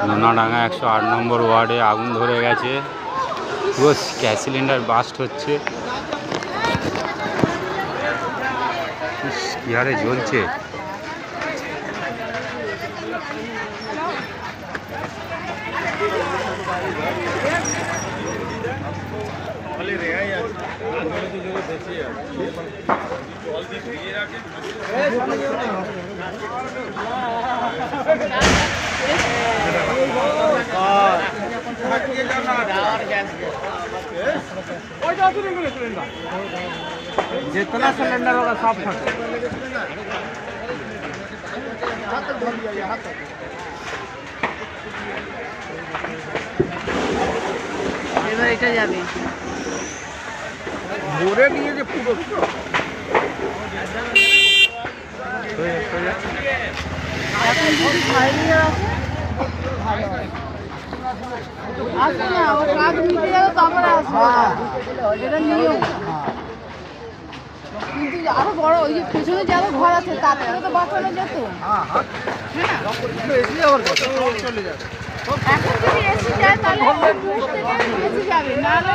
নোনাডাঙ্গা 108 নম্বর ওয়ার্ডে আগুন ধরে গেছে। পুরো গ্যাস সিলিন্ডার বাস্ট হচ্ছে। কি হারে জ্বলছে। जितना सिलेंडर होगा सब फटे। এবার এটা যাবে ভরে নিয়ে যে পুরো এখন যদি ঘরে নিয়ে আসে ভালো হয়। আসবে না, ও কাজ মিটে যাবে তারপরে আসবে। এটা নিয়ম। কিন্তু আরো বড় ওই যে পেছনে যে আরো ঘর আছে তার থেকে তো বাঁচানো যেত। এসে যাওয়ার কথা চলে যাবে। এখন যদি এসে যায় তাহলে এসে যাবে, নাহলে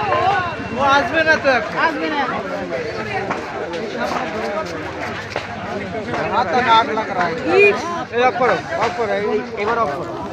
ও আসবে না তো এখন। আসবে না। हाथ तक आग लग रहा है। ऑफ करो, ऑफ करो, एक बार ऑफ करो।